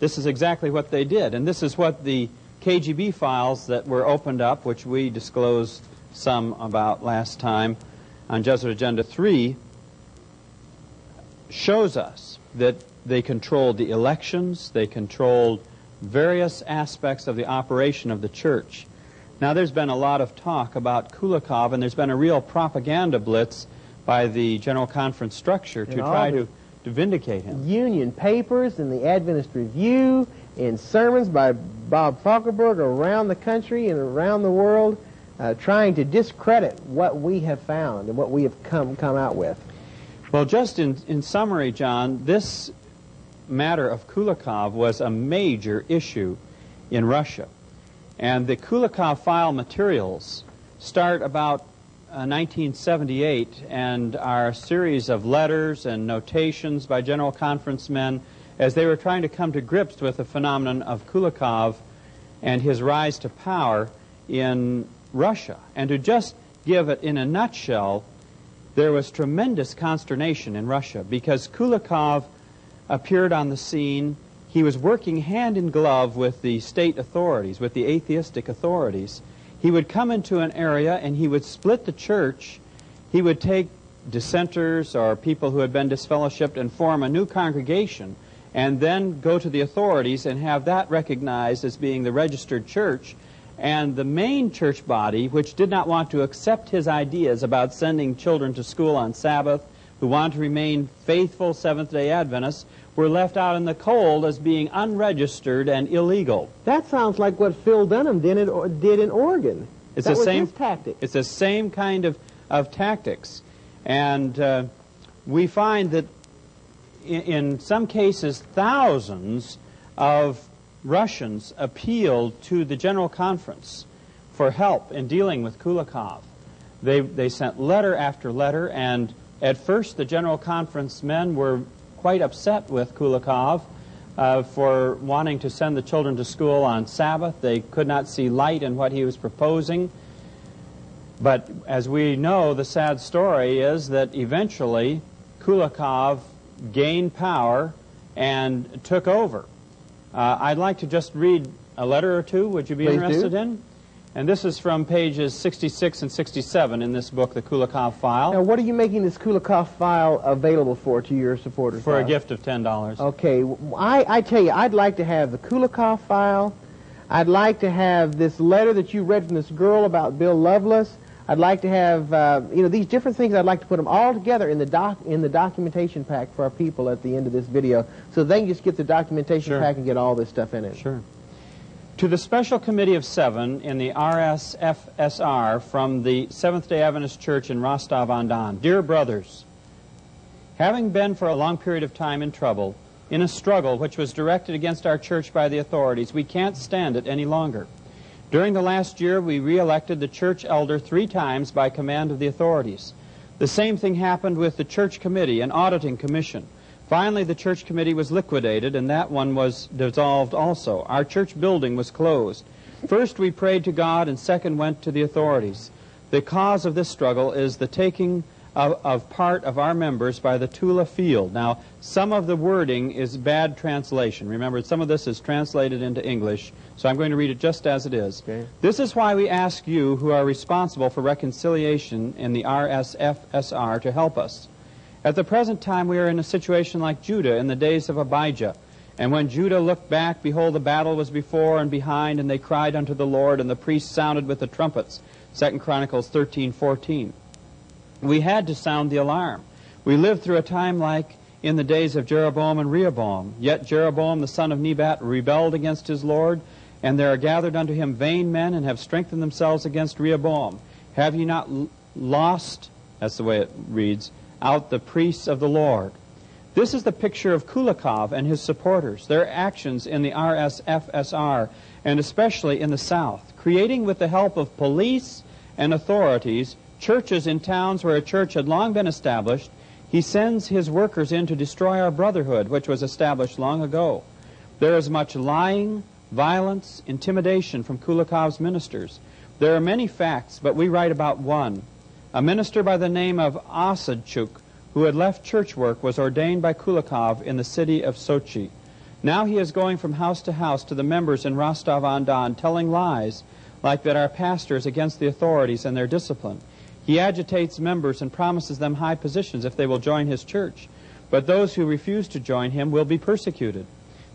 this is exactly what they did. And this is what the KGB files that were opened up, which we disclosed some about last time on Jesuit Agenda 3, shows us that they controlled the elections, they controlled various aspects of the operation of the church. Now, there's been a lot of talk about Kulikov, and there's been a real propaganda blitz by the General Conference structure to try to vindicate him. Union papers and the Adventist Review and sermons by Bob Falkenberg around the country and around the world trying to discredit what we have found and what we have come out with. Well, just in summary, John, this matter of Kulikov was a major issue in Russia. And the Kulikov file materials start about 1978 and are a series of letters and notations by General Conference men as they were trying to come to grips with the phenomenon of Kulikov and his rise to power in Russia. And to just give it in a nutshell, there was tremendous consternation in Russia because Kulikov appeared on the scene. He was working hand in glove with the state authorities, with the atheistic authorities. He would come into an area and he would split the church. He would take dissenters or people who had been disfellowshipped and form a new congregation and then go to the authorities and have that recognized as being the registered church. And the main church body, which did not want to accept his ideas about sending children to school on Sabbath, who wanted to remain faithful Seventh-day Adventists, were left out in the cold as being unregistered and illegal. That sounds like what Phil Dunham did in Oregon. It's that the was same his tactic. It's the same kind of tactics. And we find that in some cases thousands of Russians appealed to the General Conference for help in dealing with Kulikov. They sent letter after letter, and at first the General Conference men were quite upset with Kulikov for wanting to send the children to school on Sabbath. They could not see light in what he was proposing. But as we know, the sad story is that eventually Kulikov gained power and took over. I'd like to just read a letter or two. Would you be interested in? And this is from pages 66 and 67 in this book, the Kulikov file. Now, what are you making this Kulikov file available for to your supporters? For a gift of $10. Okay. I tell you, I'd like to have the Kulikov file. I'd like to have this letter that you read from this girl about Bill Lovelace. I'd like to have, these different things. I'd like to put them all together in the documentation pack for our people at the end of this video, so they can just get the documentation pack and get all this stuff in it. Sure. To the Special Committee of 7 in the RSFSR from the Seventh-day Adventist Church in Rostov-on-Don. Dear brothers, having been for a long period of time in trouble, in a struggle which was directed against our church by the authorities, we can't stand it any longer. During the last year, we re-elected the church elder 3 times by command of the authorities. The same thing happened with the church committee and auditing commission. Finally, the church committee was liquidated, and that one was dissolved also. Our church building was closed. First, we prayed to God, and second, went to the authorities. The cause of this struggle is the taking of part of our members by the Tula Field. Now, some of the wording is bad translation. Remember, some of this is translated into English, so I'm going to read it just as it is. Okay. This is why we ask you, who are responsible for reconciliation in the RSFSR, to help us. At the present time, we are in a situation like Judah in the days of Abijah. And when Judah looked back, behold, the battle was before and behind, and they cried unto the Lord, and the priests sounded with the trumpets. 2 Chronicles 13:14. We had to sound the alarm. We lived through a time like in the days of Jeroboam and Rehoboam. Yet Jeroboam the son of Nebat rebelled against his Lord, and there are gathered unto him vain men, and have strengthened themselves against Rehoboam. Have ye not lost, that's the way it reads, out the priests of the Lord? This is the picture of Kulikov and his supporters, their actions in the RSFSR, and especially in the South, creating with the help of police and authorities churches in towns where a church had long been established. He sends his workers in to destroy our brotherhood, which was established long ago. There is much lying, violence, intimidation from Kulikov's ministers. There are many facts, but we write about one. A minister by the name of Osadchuk, who had left church work, was ordained by Kulikov in the city of Sochi. Now he is going from house to house to the members in Rostov-on-Don, telling lies like that our pastor is against the authorities and their discipline. He agitates members and promises them high positions if they will join his church. But those who refuse to join him will be persecuted.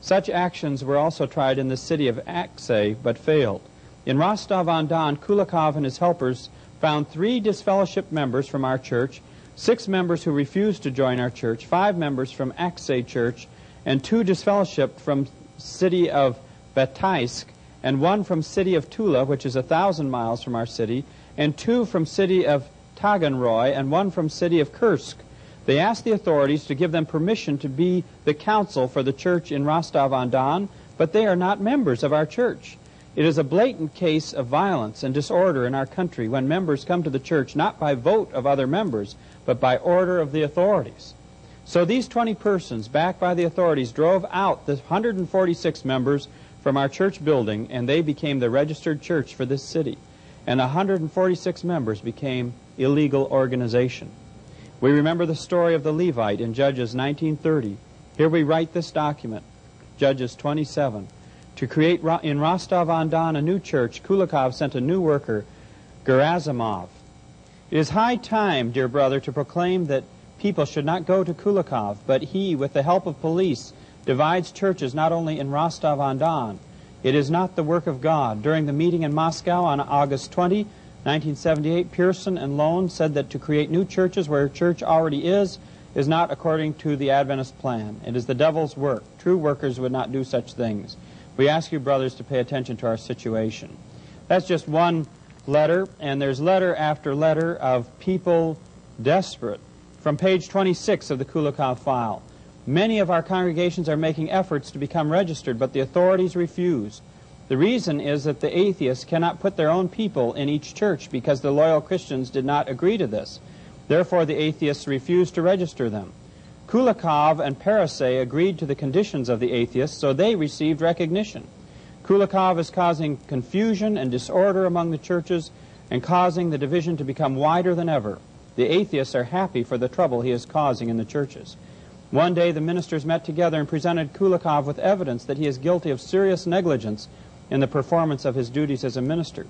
Such actions were also tried in the city of Aksay, but failed. In Rostov-on-Don, Kulikov and his helpers found 3 disfellowshipped members from our church, 6 members who refused to join our church, 5 members from Aksay church, and 2 disfellowshipped from city of Bataisk, and 1 from city of Tula, which is 1,000 miles from our city, and 2 from city of Taganroy, and 1 from city of Kursk. They asked the authorities to give them permission to be the council for the church in Rostov-on-Don, but they are not members of our church. It is a blatant case of violence and disorder in our country when members come to the church not by vote of other members, but by order of the authorities. So these 20 persons, backed by the authorities, drove out the 146 members from our church building, and they became the registered church for this city. And 146 members became illegal organization. We remember the story of the Levite in Judges 19:30. Here we write this document, Judges 27. To create in Rostov-on-Don a new church, Kulikov sent a new worker, Gerasimov. It is high time, dear brother, to proclaim that people should not go to Kulikov, but he, with the help of police, divides churches not only in Rostov-on-Don. It is not the work of God. During the meeting in Moscow on August 20, 1978, Pearson and Lone said that to create new churches where a church already is not according to the Adventist plan. It is the devil's work. True workers would not do such things. We ask you, brothers, to pay attention to our situation. That's just one letter, and there's letter after letter of people desperate. From page 26 of the Kulikov file, many of our congregations are making efforts to become registered, but the authorities refuse. The reason is that the atheists cannot put their own people in each church because the loyal Christians did not agree to this. Therefore, the atheists refused to register them. Kulikov and Parisay agreed to the conditions of the atheists, so they received recognition. Kulikov is causing confusion and disorder among the churches and causing the division to become wider than ever. The atheists are happy for the trouble he is causing in the churches. One day the ministers met together and presented Kulikov with evidence that he is guilty of serious negligence in the performance of his duties as a minister.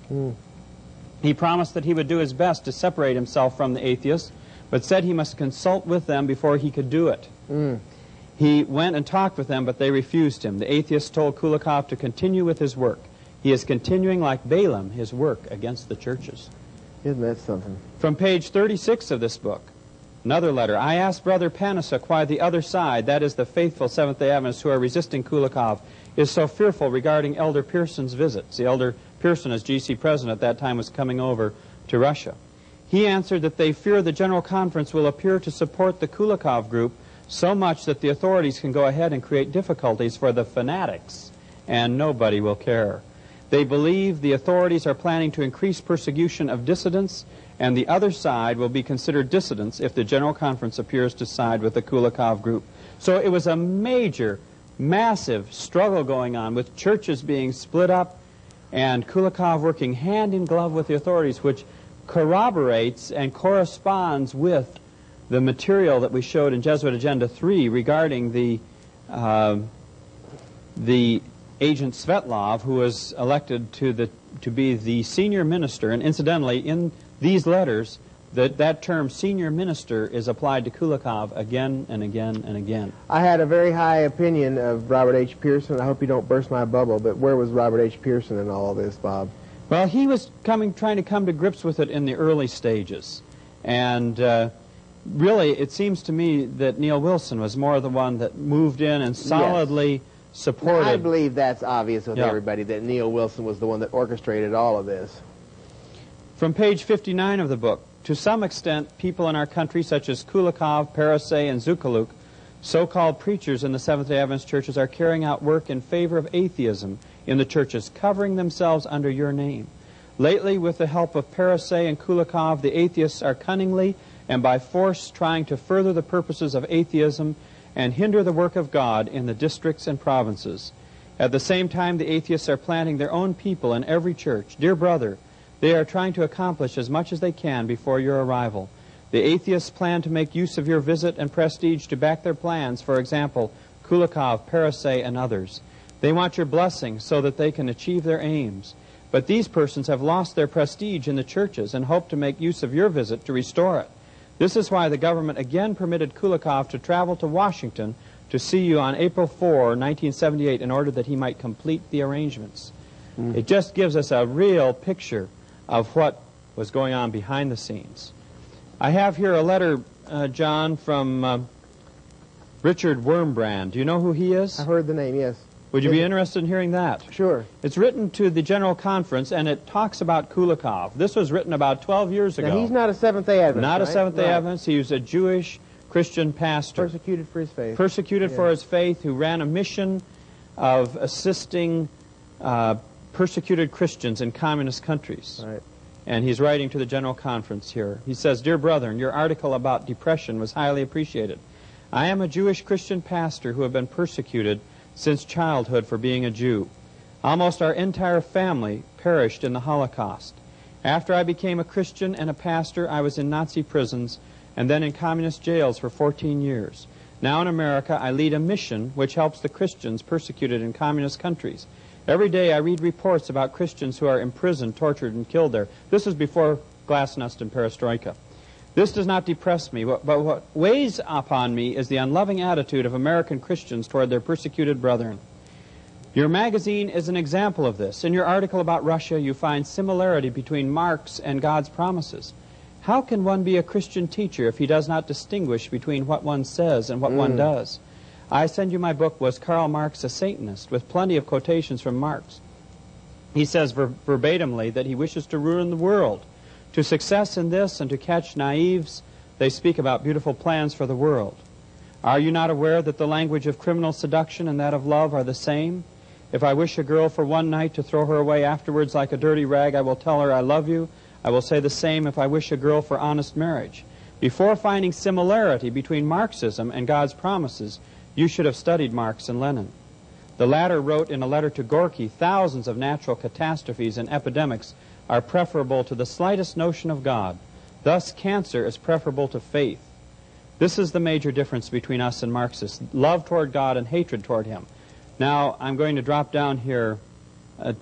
He promised that he would do his best to separate himself from the atheists, but said he must consult with them before he could do it. He went and talked with them, but they refused him. The atheists told Kulikov to continue with his work. He is continuing like Balaam his work against the churches. Isn't that something? From page 36 of this book, another letter. I asked Brother Panasuk why the other side, that is the faithful Seventh-day Adventists who are resisting Kulikov, is so fearful regarding Elder Pearson's visits. The Elder Pearson, as GC president at that time, was coming over to Russia. He answered that they fear the General Conference will appear to support the Kulikov group so much that the authorities can go ahead and create difficulties for the fanatics, and nobody will care. They believe the authorities are planning to increase persecution of dissidents, and the other side will be considered dissidents if the General Conference appears to side with the Kulikov group. So it was a major, massive struggle going on with churches being split up and Kulikov working hand in glove with the authorities, which corroborates and corresponds with the material that we showed in Jesuit Agenda 3 regarding the agent Svetlov, who was elected to be the senior minister. And incidentally, in these letters, that term senior minister is applied to Kulikov again and again and again. I had a very high opinion of Robert H. Pearson. I hope you don't burst my bubble, but where was Robert H. Pearson in all of this, Bob? Well, he was trying to come to grips with it in the early stages. And really, it seems to me that Neil Wilson was more the one that moved in and solidly supported. I believe that's obvious with everybody, that Neil Wilson was the one that orchestrated all of this. From page 59 of the book, to some extent, people in our country, such as Kulikov, Parisay, and Zukaluk, so-called preachers in the Seventh-day Adventist churches, are carrying out work in favor of atheism in the churches, covering themselves under your name. Lately, with the help of Parisay and Kulikov, the atheists are cunningly and by force trying to further the purposes of atheism and hinder the work of God in the districts and provinces. At the same time, the atheists are planting their own people in every church. Dear brother, they are trying to accomplish as much as they can before your arrival. The atheists plan to make use of your visit and prestige to back their plans. For example, Kulikov, Parisset, and others. They want your blessing so that they can achieve their aims. But these persons have lost their prestige in the churches and hope to make use of your visit to restore it. This is why the government again permitted Kulikov to travel to Washington to see you on April 4, 1978, in order that he might complete the arrangements. It just gives us a real picture of what was going on behind the scenes. I have here a letter, John, from Richard Wurmbrand. Do you know who he is? I've heard the name, yes. Would you be interested in hearing that? Sure. It's written to the General Conference, and it talks about Kulikov. This was written about 12 years ago. Now, he's not a Seventh-day Adventist, Not right? a Seventh-day Adventist. He was a Jewish Christian pastor. Persecuted for his faith. Persecuted for his faith, who ran a mission of assisting persecuted Christians in communist countries. Right. And he's writing to the General Conference here. He says, "Dear brethren, your article about depression was highly appreciated. I am a Jewish Christian pastor who have been persecuted since childhood for being a Jew. Almost our entire family perished in the Holocaust. After I became a Christian and a pastor, I was in Nazi prisons and then in communist jails for 14 years. Now in America, I lead a mission which helps the Christians persecuted in communist countries. Every day I read reports about Christians who are imprisoned, tortured, and killed there." This was before Glasnost and Perestroika. "This does not depress me, but what weighs upon me is the unloving attitude of American Christians toward their persecuted brethren. Your magazine is an example of this. In your article about Russia, you find similarity between Marx and God's promises. How can one be a Christian teacher if he does not distinguish between what one says and what one does? I send you my book, Was Karl Marx a Satanist?, with plenty of quotations from Marx. He says verbatimly that he wishes to ruin the world. To success in this and to catch naives, they speak about beautiful plans for the world. Are you not aware that the language of criminal seduction and that of love are the same? If I wish a girl for one night to throw her away afterwards like a dirty rag, I will tell her I love you. I will say the same if I wish a girl for honest marriage. Before finding similarity between Marxism and God's promises, you should have studied Marx and Lenin. The latter wrote in a letter to Gorky, thousands of natural catastrophes and epidemics are preferable to the slightest notion of God. Thus, cancer is preferable to faith. This is the major difference between us and Marxists, love toward God and hatred toward Him." Now, I'm going to drop down here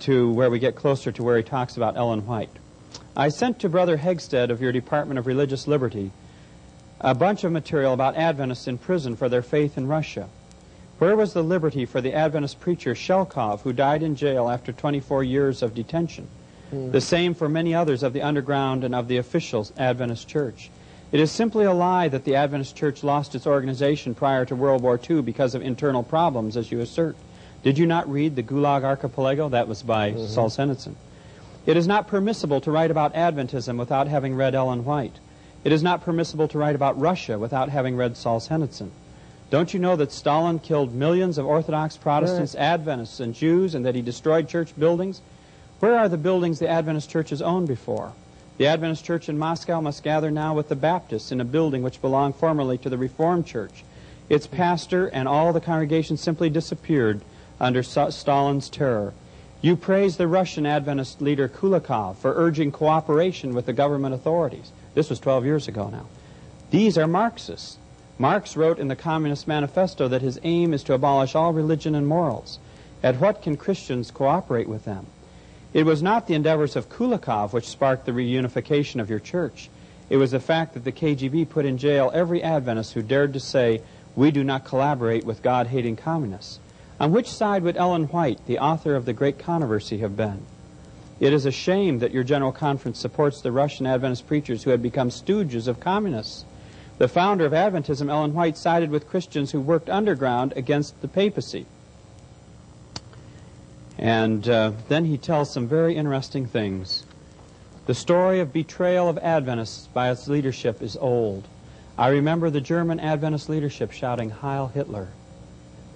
to where we get closer to where he talks about Ellen White. "I sent to Brother Hegstead of your Department of Religious Liberty a bunch of material about Adventists in prison for their faith in Russia. Where was the liberty for the Adventist preacher Shelkov, who died in jail after 24 years of detention? The same for many others of the underground and of the official Adventist church. It is simply a lie that the Adventist church lost its organization prior to World War II because of internal problems, as you assert. Did you not read the Gulag Archipelago? That was by Solzhenitsyn. It is not permissible to write about Adventism without having read Ellen White. It is not permissible to write about Russia without having read Solzhenitsyn. Don't you know that Stalin killed millions of Orthodox Protestants, Adventists, and Jews, and that he destroyed church buildings? Where are the buildings the Adventist churches owned before? The Adventist church in Moscow must gather now with the Baptists in a building which belonged formerly to the Reformed church. Its pastor and all the congregation simply disappeared under Stalin's terror. You praise the Russian Adventist leader Kulikov for urging cooperation with the government authorities. This was 12 years ago now. These are Marxists. Marx wrote in the Communist Manifesto that his aim is to abolish all religion and morals. At what can Christians cooperate with them? It was not the endeavors of Kulikov which sparked the reunification of your church. It was the fact that the KGB put in jail every Adventist who dared to say, "We do not collaborate with God-hating communists." On which side would Ellen White, the author of the great controversy, have been? It is a shame that your General Conference supports the Russian Adventist preachers who had become stooges of communists. The founder of Adventism, Ellen White, sided with Christians who worked underground against the papacy. And then he tells some very interesting things. The story of betrayal of Adventists by its leadership is old. I remember the German Adventist leadership shouting, "Heil Hitler."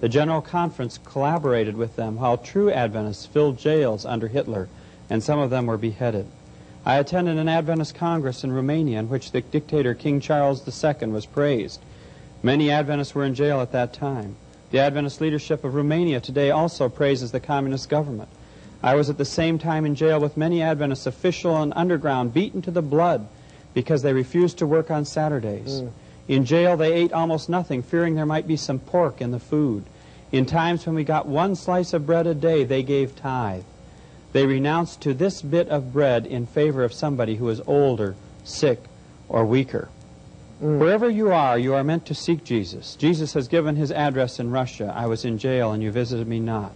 The General Conference collaborated with them while true Adventists filled jails under Hitler, and some of them were beheaded. I attended an Adventist Congress in Romania in which the dictator King Charles II was praised. Many Adventists were in jail at that time. The Adventist leadership of Romania today also praises the communist government. I was at the same time in jail with many Adventists, official and underground, beaten to the blood because they refused to work on Saturdays. In jail they ate almost nothing, fearing there might be some pork in the food. In times when we got one slice of bread a day, they gave tithe. They renounced to this bit of bread in favor of somebody who is older, sick, or weaker. Wherever you are meant to seek Jesus. Jesus has given his address in Russia. I was in jail and you visited me not.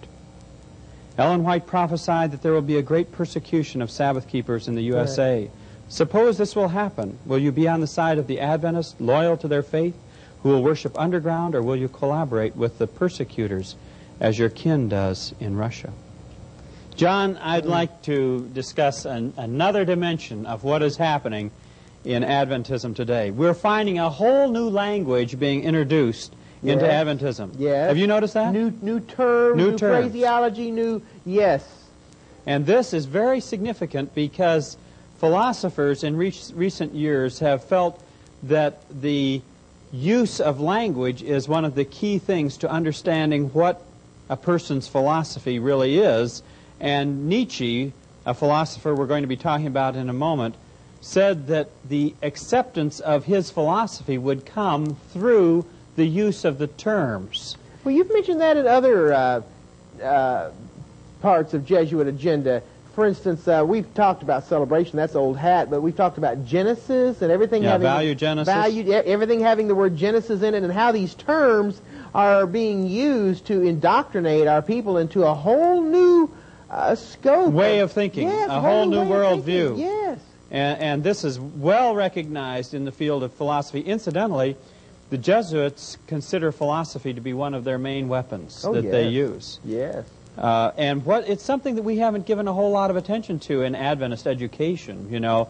Ellen White prophesied that there will be a great persecution of Sabbath keepers in the USA. Right. Suppose this will happen. Will you be on the side of the Adventists, loyal to their faith, who will worship underground, or will you collaborate with the persecutors as your kin does in Russia? John, I'd like to discuss another dimension of what is happening in Adventism today. We're finding a whole new language being introduced into Adventism. Yes. Have you noticed that? New terms, new phraseology, yes. And this is very significant because philosophers in recent years have felt that the use of language is one of the key things to understanding what a person's philosophy really is. And Nietzsche, a philosopher we're going to be talking about in a moment, said that the acceptance of his philosophy would come through the use of the terms. Well, you've mentioned that in other parts of Jesuit agenda. For instance, we've talked about celebration. That's old hat, but we've talked about Genesis and everything having value Genesis. Everything having the word Genesis in it, and how these terms are being used to indoctrinate our people into a whole new scope. Way of thinking. Yes, a whole new worldview. Yes. And this is well recognized in the field of philosophy. Incidentally, the Jesuits consider philosophy to be one of their main weapons they use. Yes. And it's something that we haven't given a whole lot of attention to in Adventist education. You know,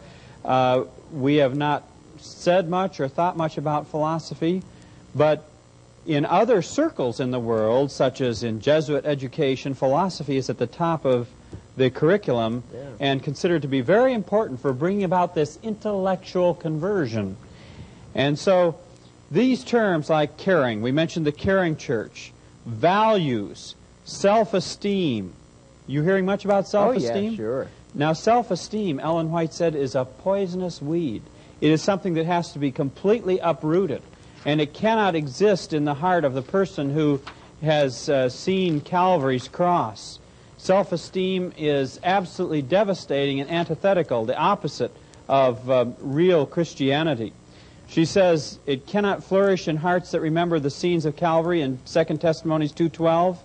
we have not said much or thought much about philosophy, but in other circles in the world, such as in Jesuit education, philosophy is at the top of the curriculum and considered to be very important for bringing about this intellectual conversion. And so these terms like caring, we mentioned the caring church, values, self-esteem. You hearing much about self-esteem? Oh, yeah, sure. Now, self-esteem, Ellen White said, is a poisonous weed. It is something that has to be completely uprooted, and it cannot exist in the heart of the person who has seen Calvary's cross. Self-esteem is absolutely devastating and antithetical, the opposite of real Christianity. She says it cannot flourish in hearts that remember the scenes of Calvary in 2 Testimonies 2:12.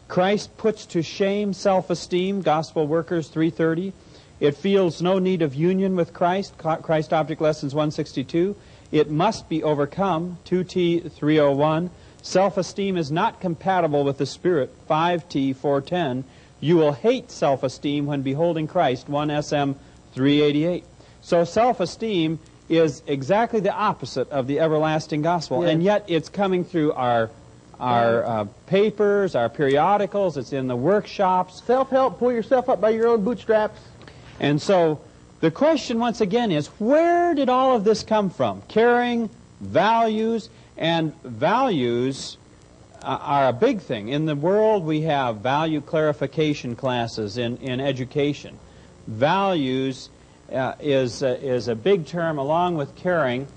Christ puts to shame self-esteem, Gospel Workers 3:30. It feels no need of union with Christ, Christ Object Lessons 162. It must be overcome, 2T 301. Self-esteem is not compatible with the Spirit, 5T 410. You will hate self-esteem when beholding Christ, 1 SM 388. So self-esteem is exactly the opposite of the everlasting gospel, and yet it's coming through our papers, our periodicals, it's in the workshops. Self-help, pull yourself up by your own bootstraps. And so the question once again is, where did all of this come from? Caring, values, and values are a big thing. In the world we have value clarification classes in education. Values is a big term along with caring,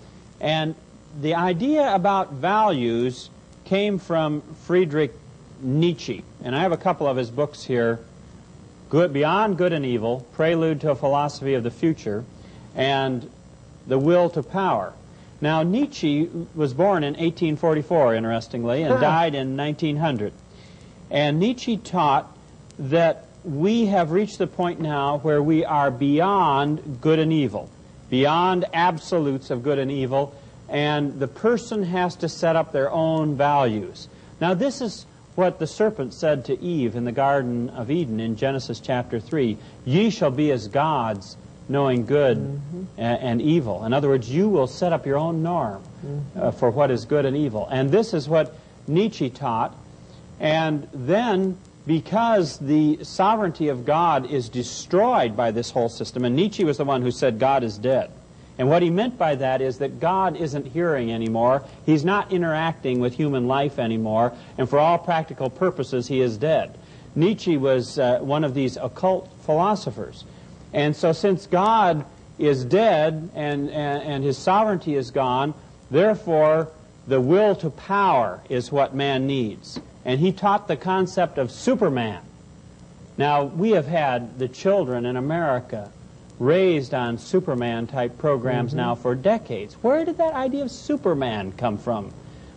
and the idea about values came from Friedrich Nietzsche, and I have a couple of his books here, Beyond Good and Evil, Prelude to a Philosophy of the Future, and The Will to Power. Now, Nietzsche was born in 1844, interestingly, and died in 1900. And Nietzsche taught that we have reached the point now where we are beyond good and evil, beyond absolutes of good and evil, and the person has to set up their own values. Now, this is what the serpent said to Eve in the Garden of Eden in Genesis chapter 3. Ye shall be as gods, knowing good and evil. In other words, you will set up your own norm for what is good and evil. And this is what Nietzsche taught. And then, because the sovereignty of God is destroyed by this whole system, and Nietzsche was the one who said God is dead. And what he meant by that is that God isn't hearing anymore. He's not interacting with human life anymore. And for all practical purposes, he is dead. Nietzsche was one of these occult philosophers. And so since God is dead and his sovereignty is gone, therefore the will to power is what man needs. and he taught the concept of Superman. Now, we have had the children in America raised on Superman-type programs now for decades. Where did that idea of Superman come from?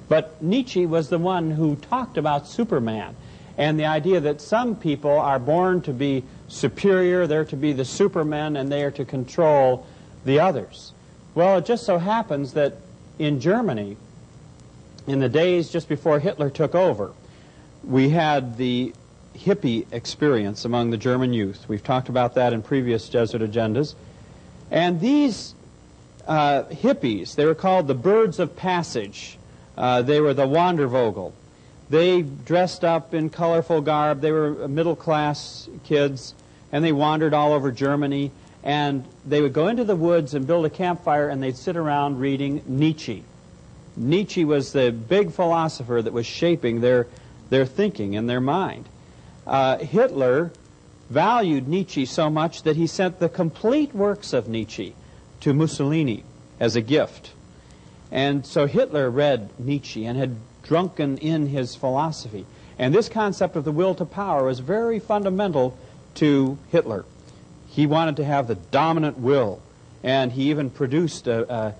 But Nietzsche was the one who talked about Superman, and the idea that some people are born to be superior, they're to be the Supermen, and they are to control the others. Well, it just so happens that in Germany, in the days just before Hitler took over, we had the hippie experience among the German youth. We've talked about that in previous Jesuit agendas. And these hippies, they were called the Birds of Passage. They were the Wandervogel. They dressed up in colorful garb. They were middle-class kids, and they wandered all over Germany. And they would go into the woods and build a campfire, and they'd sit around reading Nietzsche. Nietzsche was the big philosopher that was shaping their thinking and their mind. Hitler valued Nietzsche so much that he sent the complete works of Nietzsche to Mussolini as a gift. And so Hitler read Nietzsche and had drunken in his philosophy. And this concept of the will to power was very fundamental to Hitler. He wanted to have the dominant will, and he even produced a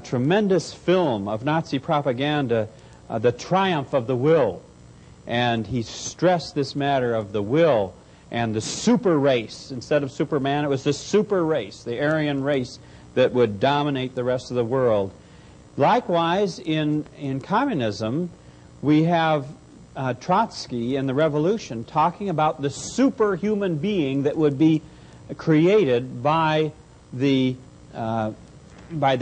tremendous film of Nazi propaganda, The Triumph of the Will. And he stressed this matter of the will and the super race. Instead of Superman, it was the super race, the Aryan race that would dominate the rest of the world. Likewise, in communism, we have Trotsky in the Revolution talking about the superhuman being that would be created by the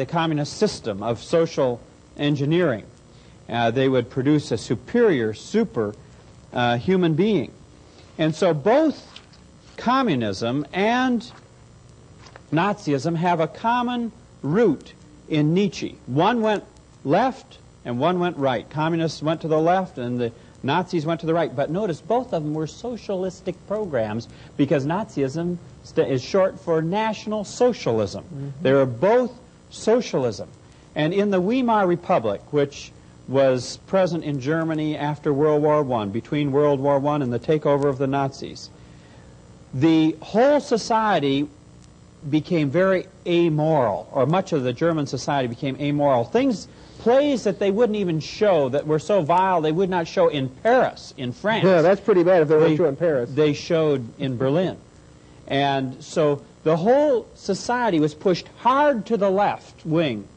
communist system of social engineering. They would produce a superior, super human being. And so both communism and Nazism have a common root in Nietzsche. One went left and one went right. Communists went to the left and the Nazis went to the right. But notice both of them were socialistic programs, because Nazism is short for National Socialism. They were both socialism. And in the Weimar Republic, which was present in Germany after World War I, between World War I and the takeover of the Nazis, the whole society became very amoral, or much of the German society became amoral. Plays that they wouldn't even show, that were so vile they would not show in Paris, in France. Yeah, that's pretty bad if they were in Paris. They showed in Berlin. And so the whole society was pushed hard to the left wing.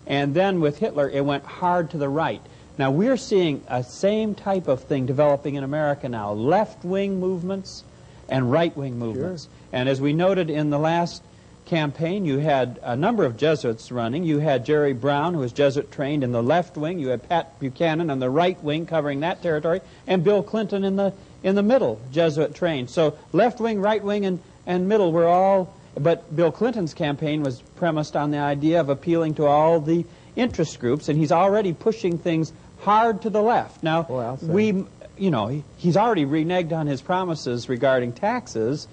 And then with Hitler, it went hard to the right. Now, we're seeing a same type of thing developing in America now, left-wing movements and right-wing movements. Sure. And as we noted in the last campaign, you had a number of Jesuits running. You had Jerry Brown, who was Jesuit trained, in the left wing. You had Pat Buchanan on the right wing, covering that territory, and Bill Clinton in the middle, Jesuit trained. So left wing, right wing, and middle were all. But Bill Clinton's campaign was premised on the idea of appealing to all the interest groups, and he's already pushing things hard to the left. Now, he's already reneged on his promises regarding taxes,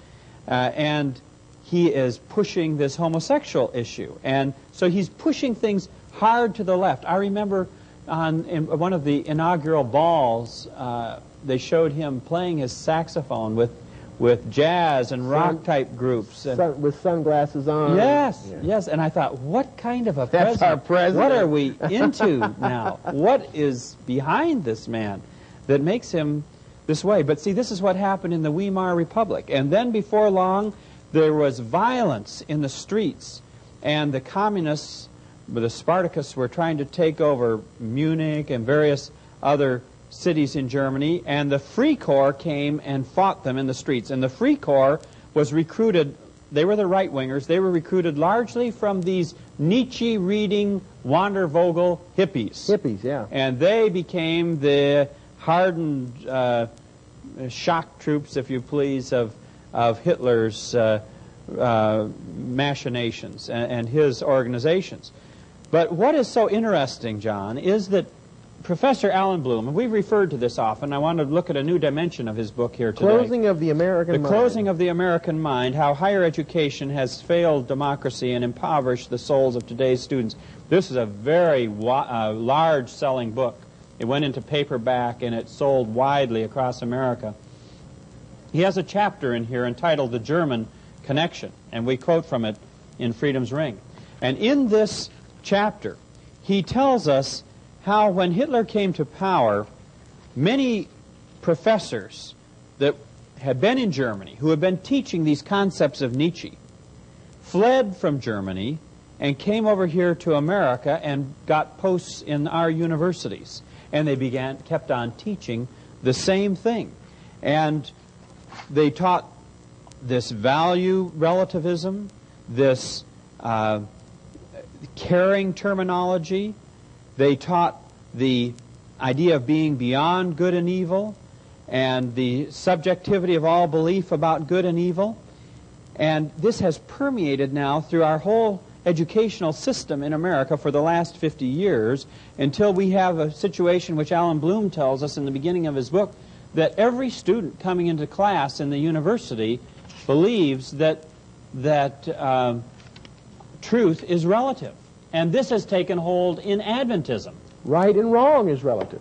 and he is pushing this homosexual issue. And so he's pushing things hard to the left. I remember in one of the inaugural balls, they showed him playing his saxophone with jazz and rock-type groups. With sunglasses on. Yes, yes. And I thought, what kind of a president? That's our president. What are we into now? What is behind this man that makes him this way? But see, this is what happened in the Weimar Republic. And then before long, there was violence in the streets. And the communists, the Spartacists, were trying to take over Munich and various other cities in Germany, and the Free Corps came and fought them in the streets. And the Free Corps was recruited, they were the right-wingers, they were recruited largely from these Nietzsche-reading Wandervogel hippies. Hippies, yeah. And they became the hardened shock troops, if you please, of Hitler's machinations and his organizations. But what is so interesting, John, is that Professor Alan Bloom, and we've referred to this often, I want to look at a new dimension of his book here today. Closing of the American Mind. The Closing of the American Mind, How Higher Education Has Failed Democracy and Impoverished the Souls of Today's Students. This is a very large-selling book. It went into paperback and it sold widely across America. He has a chapter in here entitled The German Connection, and we quote from it in Freedom's Ring. And in this chapter, he tells us how when Hitler came to power, many professors that had been in Germany, who had been teaching these concepts of Nietzsche, fled from Germany and came over here to America and got posts in our universities. And they kept on teaching the same thing. And they taught this value relativism, this caring terminology. They taught the idea of being beyond good and evil, and the subjectivity of all belief about good and evil. And this has permeated now through our whole educational system in America for the last 50 years, until we have a situation which Alan Bloom tells us in the beginning of his book, that every student coming into class in the university believes that truth is relative. And this has taken hold in Adventism. Right and wrong is relative.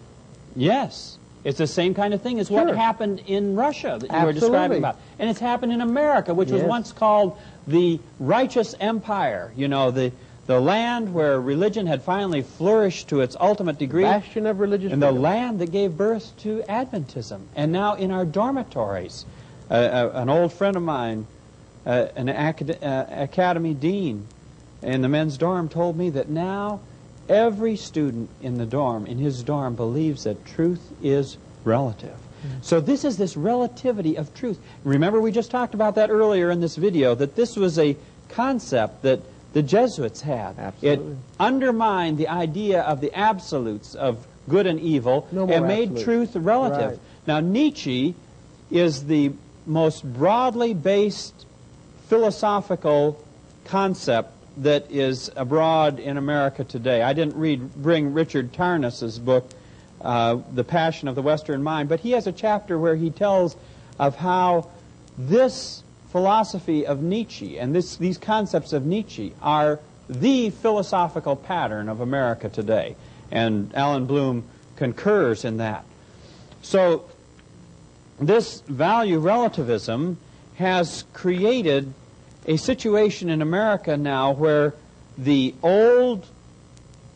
Yes. It's the same kind of thing as Sure. what happened in Russia that you were Absolutely. describing about. And it's happened in America, which was Yes. once called the righteous empire. You know, the land where religion had finally flourished to its ultimate degree. Bastion of religious And the freedom. land that gave birth to Adventism. And now in our dormitories, an old friend of mine, an academy dean in the men's dorm, told me that now every student in the dorm, in his dorm, believes that truth is relative. So this is this relativity of truth. Remember, we just talked about that earlier in this video, that this was a concept that the Jesuits had. Absolutely. It undermined the idea of the absolutes of good and evil No more and made absolutes. truth relative. Right. Now, Nietzsche is the most broadly based philosophical concept that is abroad in America today. I didn't bring Richard Tarnus's book, The Passion of the Western Mind, but he has a chapter where he tells of how this philosophy of Nietzsche and these concepts of Nietzsche are the philosophical pattern of America today. And Alan Bloom concurs in that. So this value relativism has created a situation in America now where the old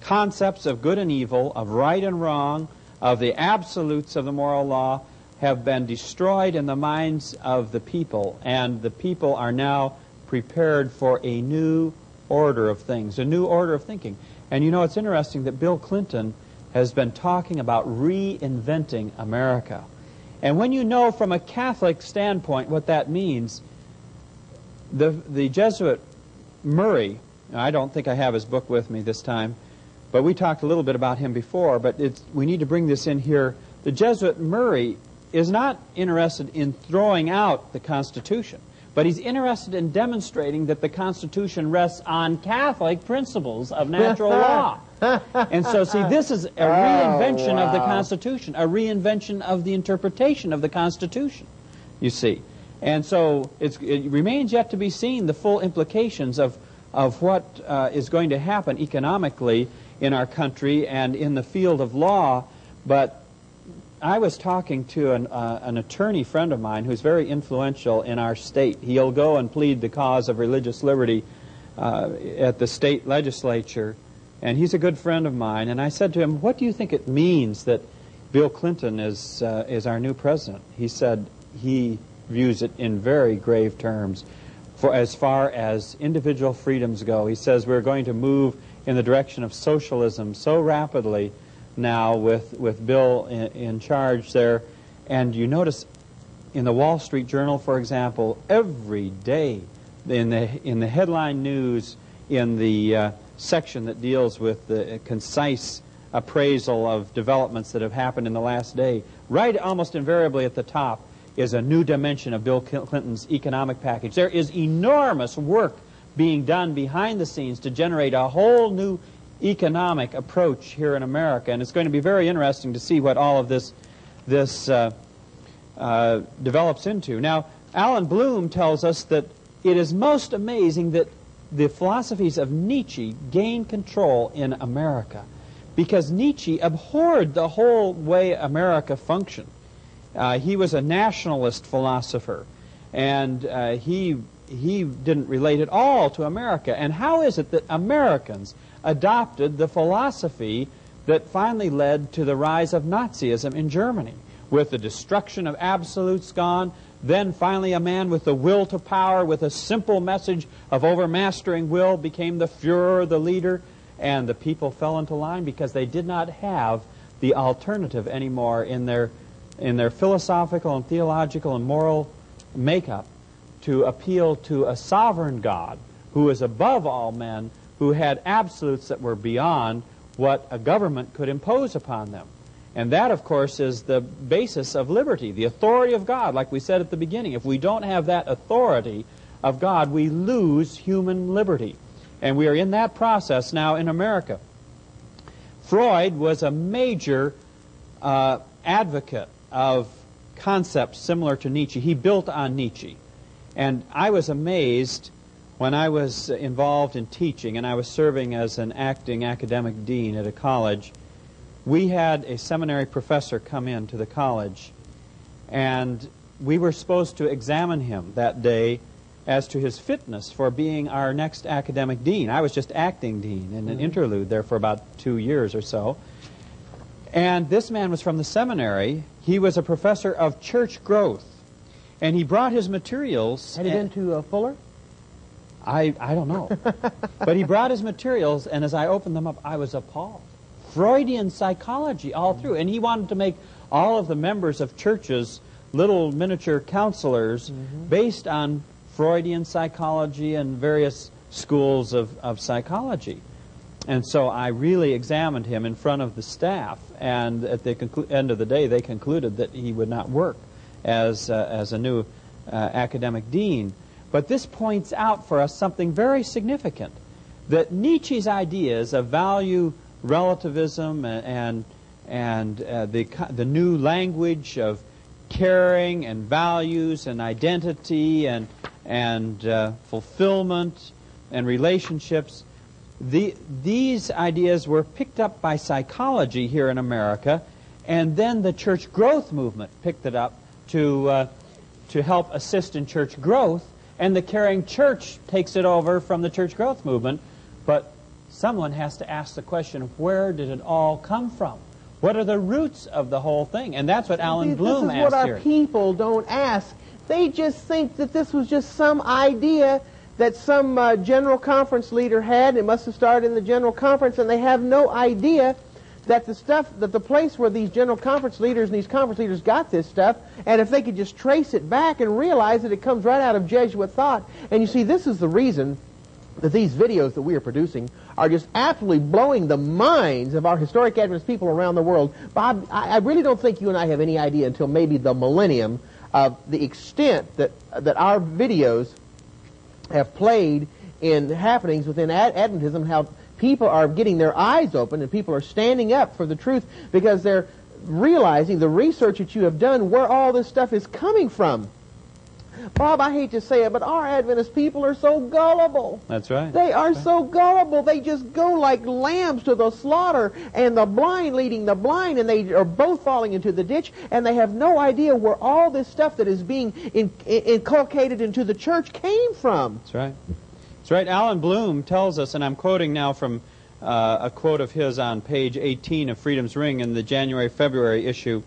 concepts of good and evil, of right and wrong, of the absolutes of the moral law have been destroyed in the minds of the people, and the people are now prepared for a new order of things, a new order of thinking. And you know, it's interesting that Bill Clinton has been talking about reinventing America. And when you know from a Catholic standpoint what that means, the Jesuit Murray, I don't think I have his book with me this time, but we talked a little bit about him before, but we need to bring this in here. The Jesuit Murray is not interested in throwing out the Constitution, but he's interested in demonstrating that the Constitution rests on Catholic principles of natural law. And so, see, this is a reinvention of the Constitution, a reinvention of the interpretation of the Constitution, you see. And so it remains yet to be seen the full implications of what is going to happen economically in our country and in the field of law. But I was talking to an attorney friend of mine who's very influential in our state. He'll go and plead the cause of religious liberty at the state legislature, and he's a good friend of mine. And I said to him, what do you think it means that Bill Clinton is our new president? He said he views it in very grave terms. For as far as individual freedoms go, he says we're going to move in the direction of socialism so rapidly now with Bill in charge there. And you notice in the Wall Street Journal, for example, every day in the headline news, in the section that deals with the concise appraisal of developments that have happened in the last day, right almost invariably at the top is a new dimension of Bill Clinton's economic package. There is enormous work being done behind the scenes to generate a whole new economic approach here in America, and it's going to be very interesting to see what all of this develops into. Now, Alan Bloom tells us that it is most amazing that the philosophies of Nietzsche gain control in America. because Nietzsche abhorred the whole way America functioned. He was a nationalist philosopher, and he didn't relate at all to America. And how is it that Americans adopted the philosophy that finally led to the rise of Nazism in Germany, with the destruction of absolutes gone, then finally a man with the will to power, with a simple message of overmastering will, became the Führer, the leader, and the people fell into line because they did not have the alternative anymore in their philosophical and theological and moral makeup to appeal to a sovereign God who is above all men, who had absolutes that were beyond what a government could impose upon them. And that, of course, is the basis of liberty, the authority of God, like we said at the beginning. If we don't have that authority of God, we lose human liberty. And we are in that process now in America. Freud was a major advocate of concepts similar to Nietzsche. He built on Nietzsche. And I was amazed when I was involved in teaching and I was serving as an acting academic dean at a college. We had a seminary professor come in to the college, and we were supposed to examine him that day as to his fitness for being our next academic dean. I was just acting dean in an interlude there for about 2 years or so. And this man was from the seminary. He was a professor of church growth. And he brought his materials. Had he been to Fuller? I don't know. But he brought his materials, and as I opened them up, I was appalled. Freudian psychology all through. And he wanted to make all of the members of churches little miniature counselors based on Freudian psychology and various schools of psychology. And so I really examined him in front of the staff, and at the end of the day, they concluded that he would not work as a new academic dean. But this points out for us something very significant, that Nietzsche's ideas of value relativism and the new language of caring and values and identity and fulfillment and relationships, these ideas were picked up by psychology here in America, and then the church growth movement picked it up to help assist in church growth, and the caring church takes it over from the church growth movement. But someone has to ask the question, where did it all come from? What are the roots of the whole thing? And that's what Alan Bloom asked here. This is what our people don't ask. They just think that this was just some idea that some general conference leader had. It must have started in the general conference, and they have no idea that the place where these general conference leaders and these conference leaders got this stuff, and if they could just trace it back and realize that it comes right out of Jesuit thought. And you see, this is the reason that these videos that we are producing are just absolutely blowing the minds of our historic Adventist people around the world. Bob, I really don't think you and I have any idea until maybe the millennium of the extent that our videos have played in happenings within Adventism, how people are getting their eyes open and people are standing up for the truth because they're realizing the research that you have done, where all this stuff is coming from. Bob, I hate to say it, but our Adventist people are so gullible. That's right. They are so gullible. They just go like lambs to the slaughter, and the blind leading the blind, and they are both falling into the ditch, and they have no idea where all this stuff that is being inculcated into the church came from. That's right. That's right. Alan Bloom tells us, and I'm quoting now from a quote of his on page 18 of Freedom's Ring in the January-February issue,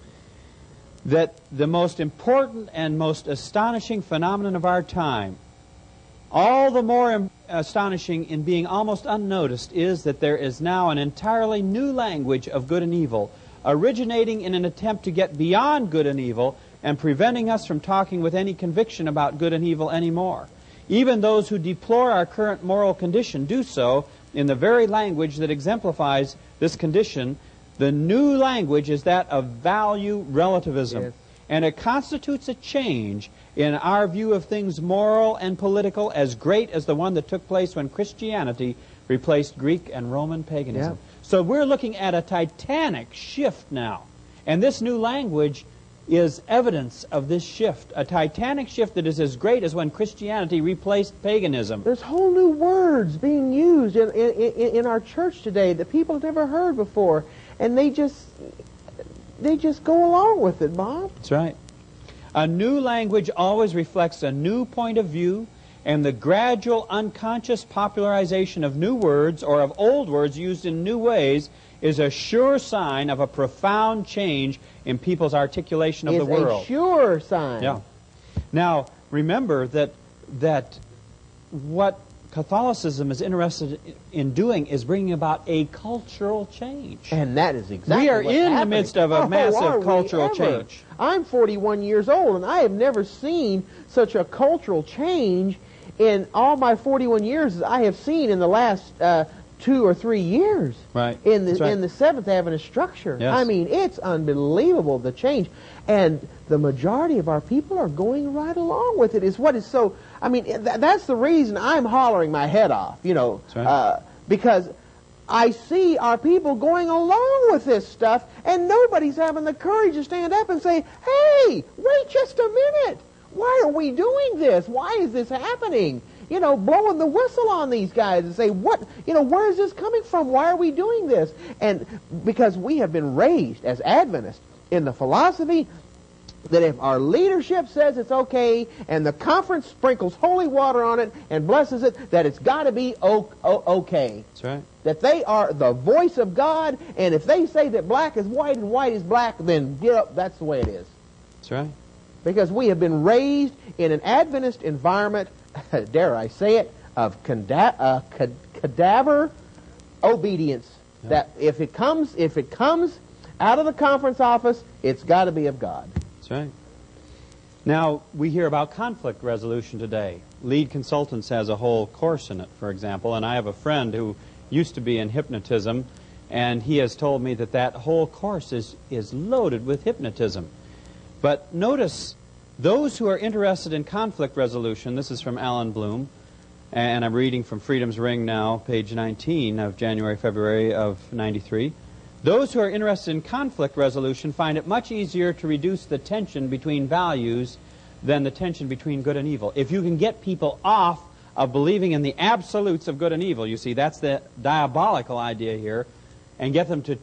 that the most important and most astonishing phenomenon of our time, all the more astonishing in being almost unnoticed, is that there is now an entirely new language of good and evil, originating in an attempt to get beyond good and evil and preventing us from talking with any conviction about good and evil anymore. Even those who deplore our current moral condition do so in the very language that exemplifies this condition. The new language is that of value relativism. Yes. And it constitutes a change in our view of things moral and political as great as the one that took place when Christianity replaced Greek and Roman paganism. Yeah. So we're looking at a titanic shift now. And this new language is evidence of this shift, a titanic shift that is as great as when Christianity replaced paganism. There's whole new words being used in our church today that people have never heard before, and they just go along with it, Bob. That's right. A new language always reflects a new point of view, and the gradual unconscious popularization of new words or of old words used in new ways is a sure sign of a profound change in people's articulation of the world. Is a sure sign. Yeah. Now, remember that what Catholicism is interested in doing is bringing about a cultural change. And that is exactly we are what's in happening. the midst of a massive cultural ever? change. I'm 41 years old, and I have never seen such a cultural change in all my 41 years as I have seen in the last 2 or 3 years. Right. In the That's right. in the Seventh Adventist structure. Yes. I mean, it's unbelievable, the change. And the majority of our people are going right along with it. Is what is so. I mean, that's the reason I'm hollering my head off. You know, That's right. because I see our people going along with this stuff, and nobody's having the courage to stand up and say, "Hey, wait just a minute. Why are we doing this? Why is this happening?" You know, blowing the whistle on these guys and say, "What? You know, where is this coming from? Why are we doing this?" And because we have been raised as Adventists in the philosophy that if our leadership says it's okay and the conference sprinkles holy water on it and blesses it, that it's got to be okay. That's right. That they are the voice of God, and if they say that black is white and white is black, then get up, that's the way it is. That's right. Because we have been raised in an Adventist environment, dare I say it, of cadaver obedience. Yeah. That if it comes out of the conference office, it's got to be of God. That's right. Now, we hear about conflict resolution today. Lead Consultants has a whole course in it, for example, and I have a friend who used to be in hypnotism, and he has told me that that whole course is loaded with hypnotism. But notice, those who are interested in conflict resolution, this is from Alan Bloom, and I'm reading from Freedom's Ring now, page 19 of January-February of '93. Those who are interested in conflict resolution find it much easier to reduce the tension between values than the tension between good and evil. If you can get people off of believing in the absolutes of good and evil, you see, that's the diabolical idea here, and get them to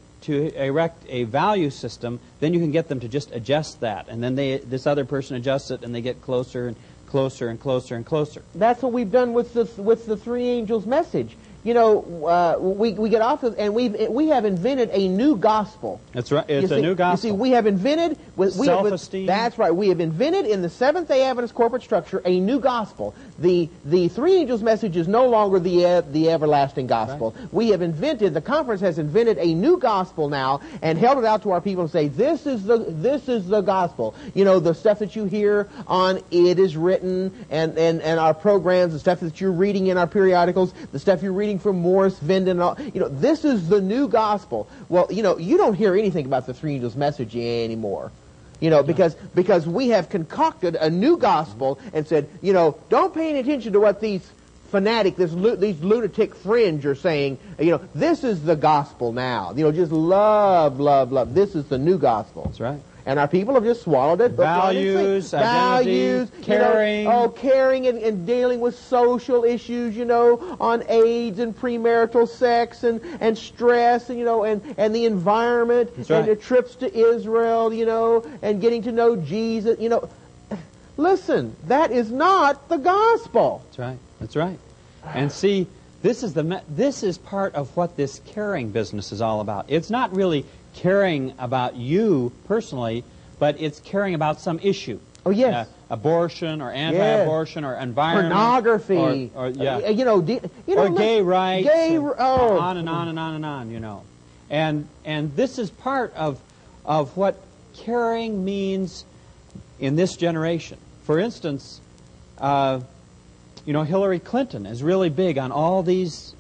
erect a value system, then you can get them to just adjust that. And then this other person adjusts it, and they get closer and closer and closer and closer. That's what we've done with the three angels message. You know, we get off of, and we have invented a new gospel. That's right. It's a new gospel. You see, we have invented self-esteem. That's right. We have invented in the Seventh-day Adventist corporate structure a new gospel. The three angels message is no longer the everlasting gospel. Right. We have invented. The conference has invented a new gospel now and held it out to our people and say, this is the gospel. You know, the stuff that you hear on It Is Written and our programs, the stuff that you're reading in our periodicals, the stuff you're reading from Morris Venden, and all, you know, this is the new gospel. Well, you know, you don't hear anything about the three angels message anymore. You know, because we have concocted a new gospel and said, you know, don't pay any attention to what these these lunatic fringe are saying. You know, this is the gospel now. You know, just love, love, love. This is the new gospel. That's right. And our people have just swallowed it. Values, identity, caring. You know, caring and dealing with social issues, you know, on AIDS and premarital sex and stress, and, you know, and the environment. That's right. And the trips to Israel, you know, and getting to know Jesus, you know. Listen, that is not the gospel. That's right. That's right. And see, this is part of what this caring business is all about. It's not really caring about you personally, but it's caring about some issue. Oh, yes. Abortion or anti-abortion or environment. Pornography. Or gay rights. On and on and on and on, you know. And this is part of what caring means in this generation. For instance, you know, Hillary Clinton is really big on all these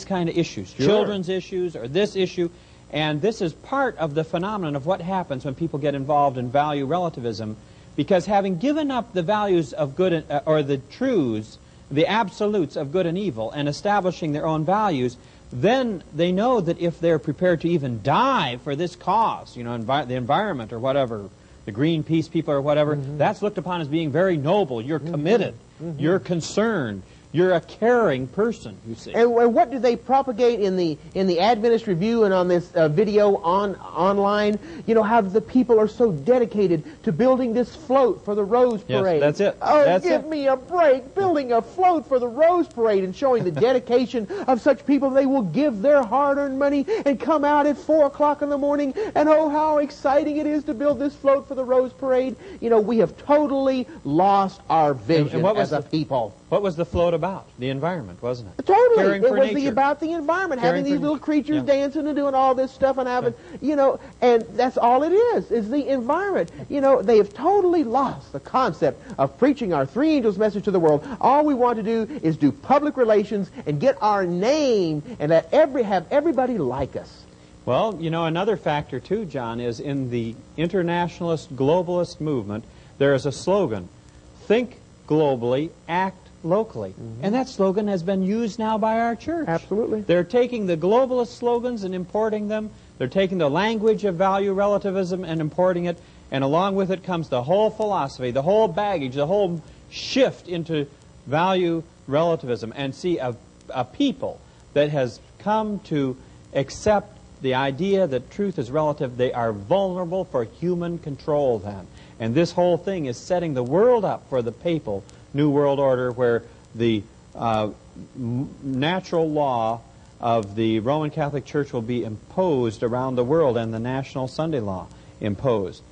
kind of issues. Sure. Children's issues or this issue. And this is part of the phenomenon of what happens when people get involved in value relativism, because having given up the values of good or the truths, the absolutes of good and evil, and establishing their own values, then they know that if they're prepared to even die for this cause, you know, the environment or whatever the Greenpeace people or whatever, that's looked upon as being very noble. You're committed. You're concerned. You're a caring person, you see. And what do they propagate in the Adventist Review and on this video online? You know, how the people are so dedicated to building this float for the Rose Parade. Yes, that's it. Oh, that's give me a break. Building a float for the Rose Parade and showing the dedication of such people. They will give their hard-earned money and come out at 4 o'clock in the morning, and oh, how exciting it is to build this float for the Rose Parade. You know, we have totally lost our vision as a people. What was the float about? The environment, wasn't it? Totally. Caring for nature. About the environment, Caring having these little creatures yeah. dancing and doing all this stuff and having, you know, and that's all it is the environment. You know, they have totally lost the concept of preaching our three angels' message to the world. All we want to do is do public relations and get our name and have everybody like us. Well, you know, another factor, too, John, is in the internationalist, globalist movement, there is a slogan, think globally, act locally. And that slogan has been used now by our church. Absolutely. They're taking the globalist slogans and importing them. They're taking the language of value relativism and importing it. And along with it comes the whole philosophy, the whole baggage, the whole shift into value relativism. And see, a people that has come to accept the idea that truth is relative, they are vulnerable for human control then. And this whole thing is setting the world up for the papal New World Order, where the natural law of the Roman Catholic Church will be imposed around the world and the national Sunday law imposed.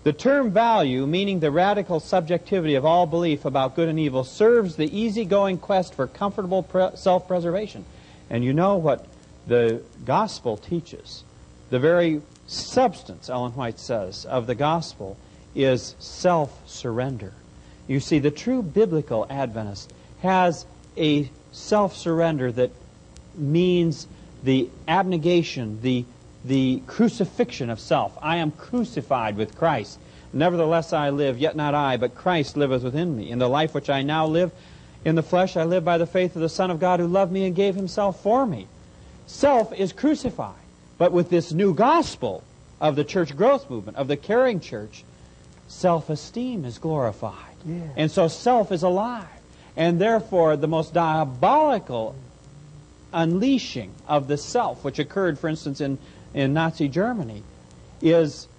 The term value, meaning the radical subjectivity of all belief about good and evil, serves the easygoing quest for comfortable self-preservation. And you know what the gospel teaches? The very substance, Ellen White says, of the gospel is self-surrender. You see, the true biblical Adventist has a self-surrender that means the abnegation, the crucifixion of self. I am crucified with Christ. Nevertheless I live, yet not I, but Christ liveth within me. In the life which I now live in the flesh, I live by the faith of the Son of God who loved me and gave himself for me. Self is crucified. But with this new gospel of the church growth movement, of the caring church, self-esteem is glorified. Yeah. And so self is alive. And therefore, the most diabolical unleashing of the self, which occurred, for instance, in Nazi Germany, is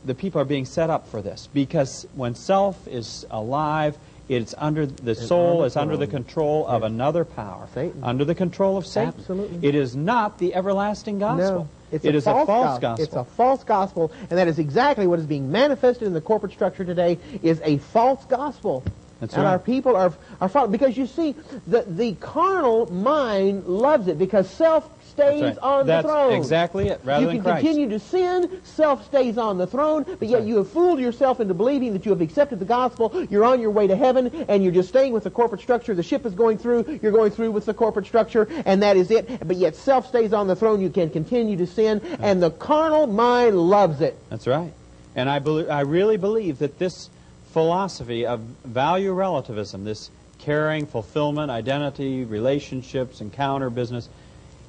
the people are being set up for this. Because when self is alive, it's under the soul is under the control of another power. Satan. Under the control of Satan. Absolutely. It is not the everlasting gospel. No, it is a false gospel. It's a false gospel, and that is exactly what is being manifested in the corporate structure today, is a false gospel. That's and right. our people are following, because you see, the carnal mind loves it, because self stays on the throne. That's exactly it, rather than Christ. You can continue to sin, self stays on the throne, but yet you have fooled yourself into believing that you have accepted the gospel, you're on your way to heaven, and you're just staying with the corporate structure. The ship is going through, you're going through with the corporate structure, and that is it. But yet self stays on the throne, you can continue to sin, and the carnal mind loves it. That's right. And I really believe that this philosophy of value relativism, this caring, fulfillment, identity, relationships, encounter, business,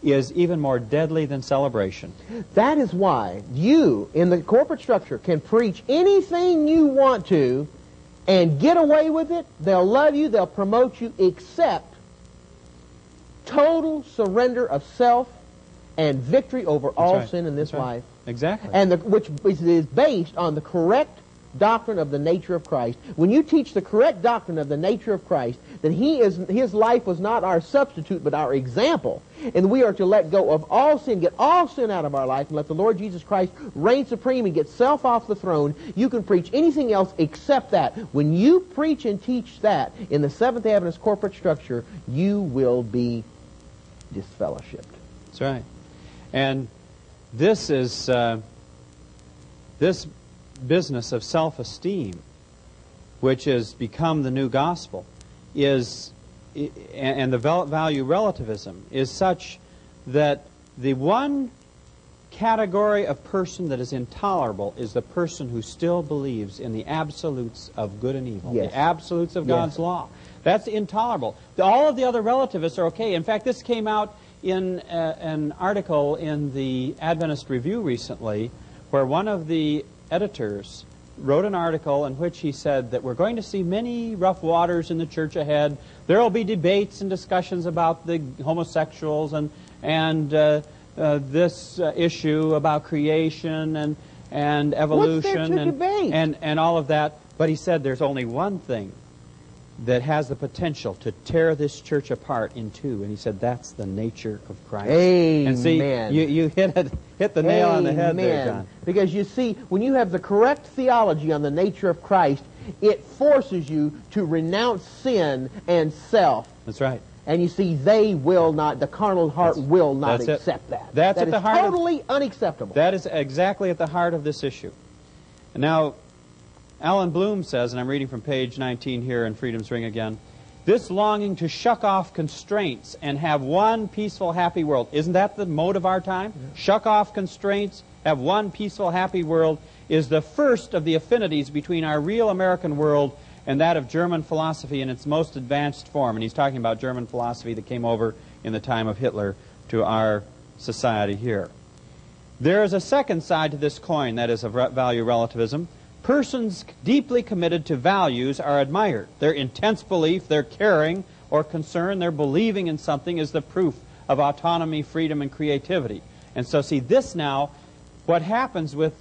is even more deadly than celebration. That is why you, in the corporate structure, can preach anything you want to and get away with it. They'll love you, they'll promote you, except total surrender of self and victory over all sin in this life. Exactly. And which is based on the correct doctrine of the nature of Christ. When you teach the correct doctrine of the nature of Christ, that his life was not our substitute but our example, and we are to let go of all sin, get all sin out of our life, and let the Lord Jesus Christ reign supreme and get self off the throne, you can preach anything else except that. When you preach and teach that in the Seventh Adventist corporate structure, you will be disfellowshipped. That's right. And this is this business of self-esteem, which has become the new gospel, and the value relativism is such that the one category of person that is intolerable is the person who still believes in the absolutes of good and evil, yes. the absolutes of God's law. That's intolerable. All of the other relativists are okay. In fact, this came out in an article in the Adventist Review recently, where one of the editors wrote an article in which he said that we're going to see many rough waters in the church ahead. There will be debates and discussions about the homosexuals and this issue about creation and evolution and all of that. But he said there's only one thing that has the potential to tear this church apart in two, and he said that's the nature of Christ. Amen. And see, you hit the nail on the head there, John. Because you see, when you have the correct theology on the nature of Christ, it forces you to renounce sin and self. That's right. And you see, they will not, the carnal heart will not accept that. That's at the heart totally unacceptable. That is exactly at the heart of this issue. Now, Alan Bloom says, and I'm reading from page 19 here in Freedom's Ring again, this longing to shuck off constraints and have one peaceful, happy world. Isn't that the mode of our time? Yeah. Shuck off constraints, have one peaceful, happy world is the first of the affinities between our real American world and that of German philosophy in its most advanced form. And he's talking about German philosophy that came over in the time of Hitler to our society here. There is a second side to this coin, that is of value relativism. Persons deeply committed to values are admired. Their intense belief, their caring or concern, their believing in something is the proof of autonomy, freedom, and creativity. And so see this now, what happens with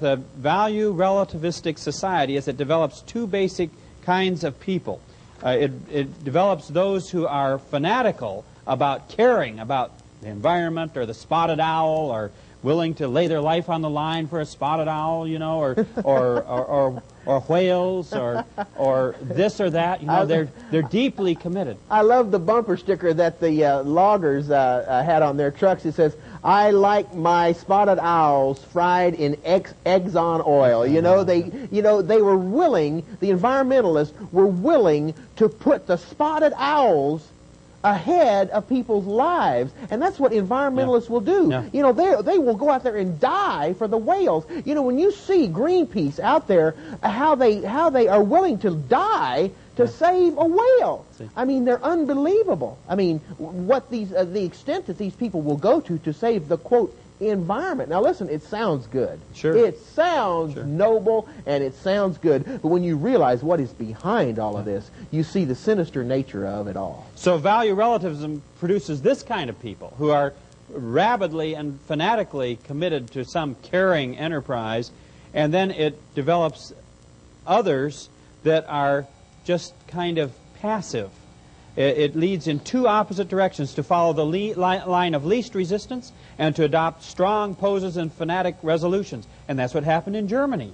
a value relativistic society is it develops two basic kinds of people. It develops those who are fanatical about caring about the environment or the spotted owl, or willing to lay their life on the line for a spotted owl, you know, or whales, or this or that. You know, they're deeply committed. I love the bumper sticker that the loggers had on their trucks. It says, "I like my spotted owls fried in Exxon oil." You know, they were willing. The environmentalists were willing to put the spotted owls ahead of people's lives, and that's what environmentalists will do. Yeah. You know, they will go out there and die for the whales. You know, when you see Greenpeace out there, how they are willing to die to save a whale. I mean, they're unbelievable. I mean, what the extent that these people will go to save the quote environment. Now listen, it sounds good. Sure. It sounds noble and it sounds good, but when you realize what is behind all of this, you see the sinister nature of it all. So value relativism produces this kind of people who are rabidly and fanatically committed to some caring enterprise, and then it develops others that are just kind of passive. It leads in two opposite directions: to follow the line of least resistance and to adopt strong poses and fanatic resolutions. And that's what happened in Germany.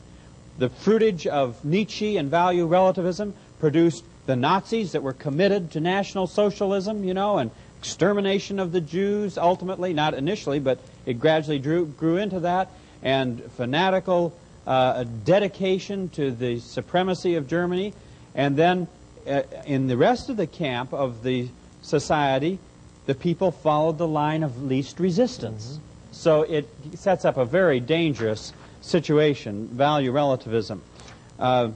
The fruitage of Nietzsche and value relativism produced the Nazis that were committed to National Socialism, you know, and extermination of the Jews ultimately, not initially, but it gradually grew into that, and fanatical dedication to the supremacy of Germany. And then in the rest of the camp of the society, the people followed the line of least resistance. Mm-hmm. So it sets up a very dangerous situation, value relativism. Now,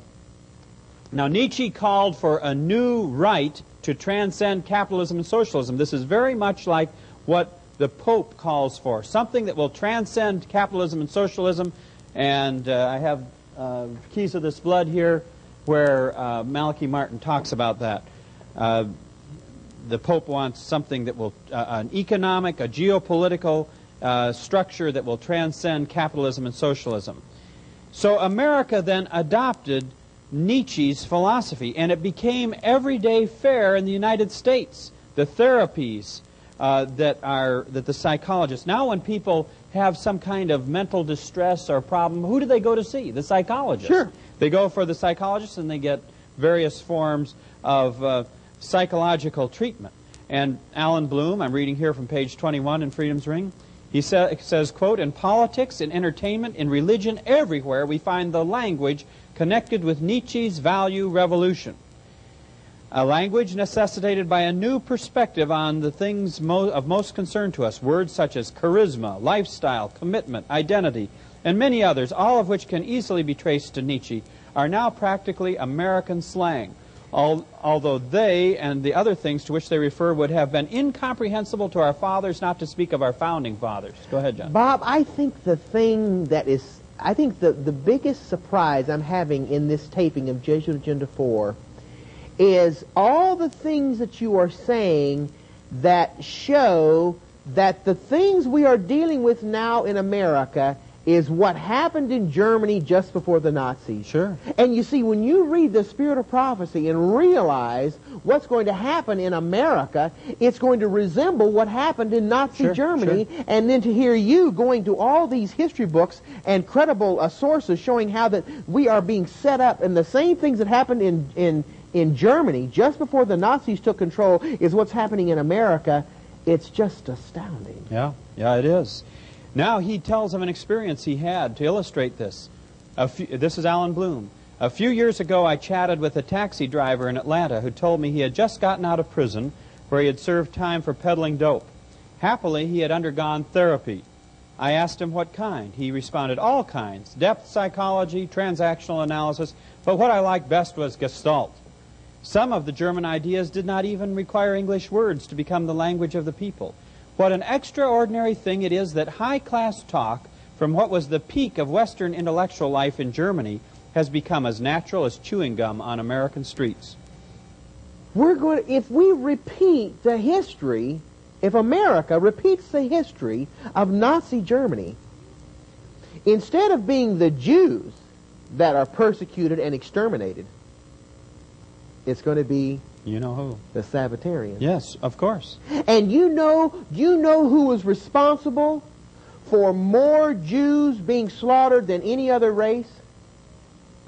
Nietzsche called for a new right to transcend capitalism and socialism. This is very much like what the Pope calls for, something that will transcend capitalism and socialism. And I have Keys of This Blood here, where Malachi Martin talks about that. The Pope wants something that will, an economic, a geopolitical structure that will transcend capitalism and socialism. So America then adopted Nietzsche's philosophy, and it became everyday fare in the United States. The therapies that the psychologists, now when people have some kind of mental distress or problem, who do they go to see? The psychologist. Sure. They go for the psychologist and they get various forms of psychological treatment. And Alan Bloom, I'm reading here from page 21 in Freedom's Ring, he says, quote, "In politics, in entertainment, in religion, everywhere we find the language connected with Nietzsche's value revolution. A language necessitated by a new perspective on the things of most concern to us. Words such as charisma, lifestyle, commitment, identity, and many others, all of which can easily be traced to Nietzsche, are now practically American slang, although they and the other things to which they refer would have been incomprehensible to our fathers, not to speak of our founding fathers." Go ahead, John. Bob, I think the thing that is I think the biggest surprise I'm having in this taping of Jesuit Agenda 4 is all the things that you are saying that show that the things we are dealing with now in America is what happened in Germany just before the Nazis. Sure. And you see, when you read the Spirit of Prophecy and realize what's going to happen in America, it's going to resemble what happened in Nazi Germany. Sure. And then to hear you going to all these history books and credible sources showing how that we are being set up, and the same things that happened in Germany just before the Nazis took control is what's happening in America. It's just astounding. Yeah, it is. Now he tells of an experience he had to illustrate this. This is Alan Bloom. A few years ago I chatted with a taxi driver in Atlanta who told me he had just gotten out of prison where he had served time for peddling dope. Happily, he had undergone therapy. I asked him what kind. He responded, all kinds, depth psychology, transactional analysis, but what I liked best was Gestalt. Some of the German ideas did not even require English words to become the language of the people. What an extraordinary thing it is that high-class talk from what was the peak of Western intellectual life in Germany has become as natural as chewing gum on American streets. If we repeat the history, if America repeats the history of Nazi Germany, instead of being the Jews that are persecuted and exterminated, it's going to be you know who? The Sabbatarians. Yes, of course. And you know who was responsible for more Jews being slaughtered than any other race?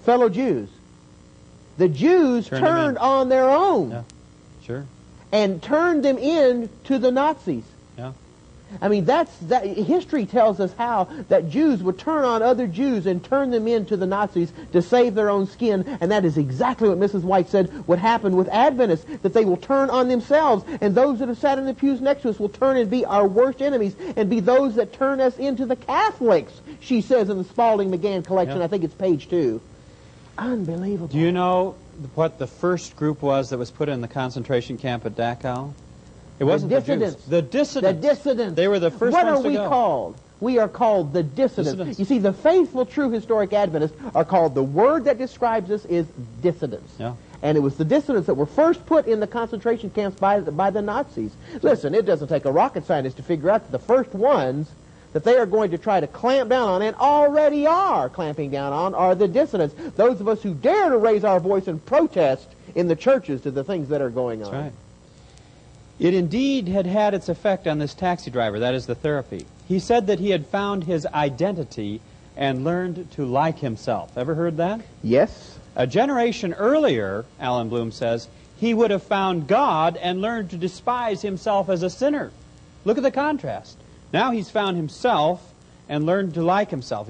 Fellow Jews. The Jews turned on their own. Yeah, sure. And turned them in to the Nazis. Yeah. I mean, history tells us how that Jews would turn on other Jews and turn them into the Nazis to save their own skin, and that is exactly what Mrs. White said would happen with Adventists, that they will turn on themselves, and those that have sat in the pews next to us will turn and be our worst enemies, and be those that turn us into the Catholics, she says in the Spalding McGann collection. Yeah. I think it's page 2. Unbelievable. Do you know what the first group was that was put in the concentration camp at Dachau? It wasn't the Jews. The dissidents. The dissidents. They were the first ones to go. What are we called? We are called the dissidents. You see, the faithful, true, historic Adventists are called, the word that describes us is dissidents. Yeah. And it was the dissidents that were first put in the concentration camps by the Nazis. Listen, it doesn't take a rocket scientist to figure out that the first ones that they are going to try to clamp down on, and already are clamping down on, are the dissidents. Those of us who dare to raise our voice and protest in the churches to the things that are going on. That's right. It indeed had had its effect on this taxi driver, that is the therapy. He said that he had found his identity and learned to like himself. Ever heard that? Yes. A generation earlier, Alan Bloom says, he would have found God and learned to despise himself as a sinner. Look at the contrast. Now he's found himself and learned to like himself.